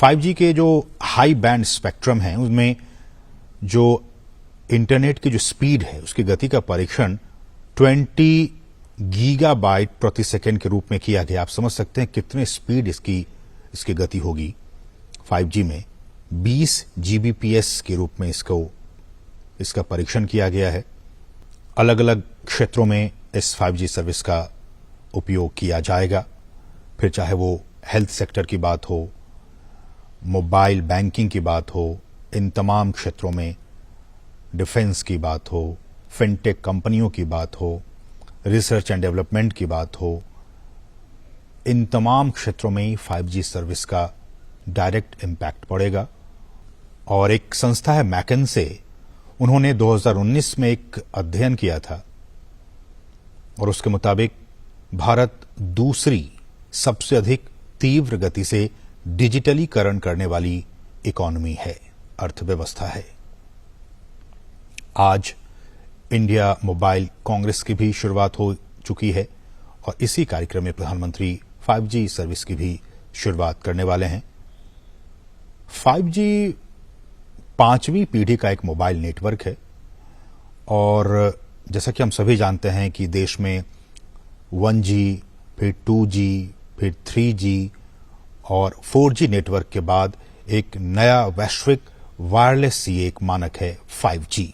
5G के जो high band spectrum है उसमें जो इंटरनेट की जो स्पीड है उसकी गति का परीक्षण 20 गीगाबाइट प्रति सेकंड के रूप में किया गया। आप समझ सकते हैं कितने स्पीड इसकी गति होगी। 5G में 20 जीबीपीएस के रूप में इसका परीक्षण किया गया है। अलग अलग क्षेत्रों में इस 5G सर्विस का उपयोग किया जाएगा, फिर चाहे वो हेल्थ सेक्टर की बात हो, मोबाइल बैंकिंग की बात हो, इन तमाम क्षेत्रों में डिफेंस की बात हो, फिनटेक कंपनियों की बात हो, रिसर्च एंड डेवलपमेंट की बात हो, इन तमाम क्षेत्रों में 5G सर्विस का डायरेक्ट इम्पैक्ट पड़ेगा। और एक संस्था है मैकेंसे, उन्होंने 2019 में एक अध्ययन किया था और उसके मुताबिक भारत दूसरी सबसे अधिक तीव्र गति से डिजिटलीकरण करने वाली इकोनॉमी है, अर्थव्यवस्था है। आज इंडिया मोबाइल कांग्रेस की भी शुरुआत हो चुकी है और इसी कार्यक्रम में प्रधानमंत्री 5G सर्विस की भी शुरुआत करने वाले हैं। 5G 5वीं पीढ़ी का एक मोबाइल नेटवर्क है और जैसा कि हम सभी जानते हैं कि देश में 1G, फिर 2G, फिर 3G और 4G नेटवर्क के बाद एक नया वैश्विक वायरलेस सीए एक मानक है 5G।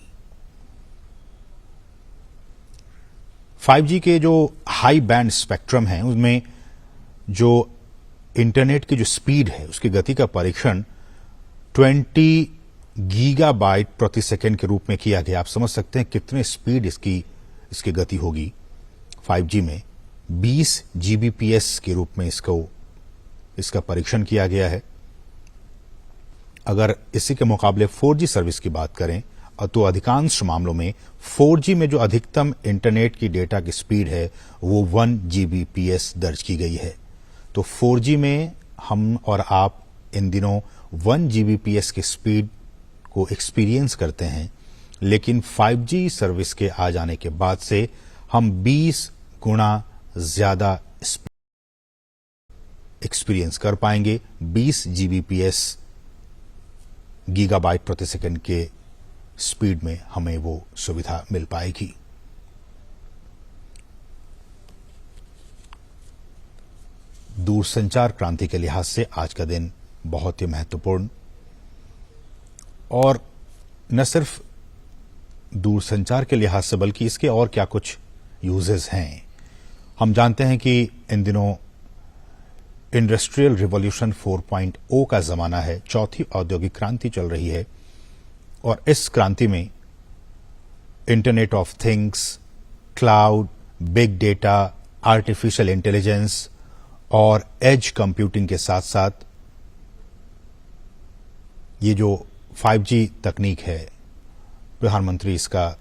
5G के जो हाई बैंड स्पेक्ट्रम है उसमें जो इंटरनेट की जो स्पीड है उसकी गति का परीक्षण 20 गीगाबाइट प्रति सेकंड के रूप में किया गया। आप समझ सकते हैं कितने स्पीड इसकी गति होगी। 5G में 20 जीबीपीएस के रूप में इसका परीक्षण किया गया है। अगर इसी के मुकाबले 4G सर्विस की बात करें तो अधिकांश मामलों में 4G में जो अधिकतम इंटरनेट की डेटा की स्पीड है वो 1 जीबीपीएस दर्ज की गई है। तो 4G में हम और आप इन दिनों 1 जीबीपीएस की स्पीड को एक्सपीरियंस करते हैं, लेकिन 5G सर्विस के आ जाने के बाद से हम 20 गुना ज्यादा एक्सपीरियंस कर पाएंगे। 20 जीबीपीएस गीगाबाइट प्रति सेकंड के स्पीड में हमें वो सुविधा मिल पाएगी। दूरसंचार क्रांति के लिहाज से आज का दिन बहुत ही महत्वपूर्ण, और न सिर्फ दूरसंचार के लिहाज से बल्कि इसके और क्या कुछ यूजेस हैं। हम जानते हैं कि इन दिनों इंडस्ट्रियल रिवॉल्यूशन 4.0 का जमाना है, चौथी औद्योगिक क्रांति चल रही है और इस क्रांति में internet of things, cloud, big data, artificial intelligence और एज कंप्यूटिंग के साथ साथ ये जो 5G तकनीक है, प्रधानमंत्री इसका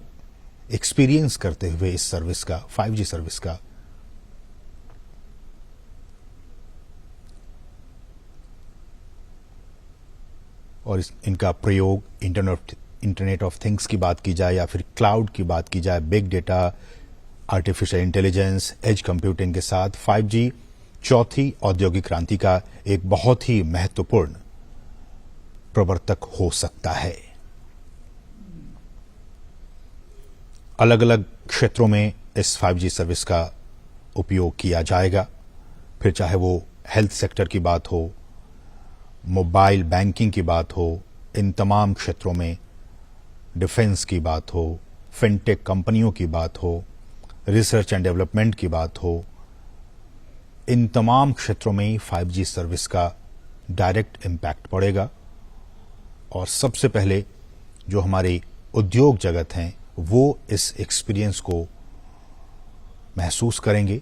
एक्सपीरियंस करते हुए इस सर्विस का, 5G सर्विस का और इनका प्रयोग इंटरनेट ऑफ थिंग्स की बात की जाए या फिर क्लाउड की बात की जाए, big data, artificial intelligence, edge computing के साथ 5G चौथी औद्योगिक क्रांति का एक बहुत ही महत्वपूर्ण प्रवर्तक हो सकता है। अलग अलग क्षेत्रों में इस 5G सर्विस का उपयोग किया जाएगा, फिर चाहे वो हेल्थ सेक्टर की बात हो, मोबाइल बैंकिंग की बात हो, इन तमाम क्षेत्रों में डिफेंस की बात हो, फिनटेक कंपनियों की बात हो, रिसर्च एंड डेवलपमेंट की बात हो, इन तमाम क्षेत्रों में 5G सर्विस का डायरेक्ट इम्पैक्ट पड़ेगा। और सबसे पहले जो हमारे उद्योग जगत हैं वो इस एक्सपीरियंस को महसूस करेंगे।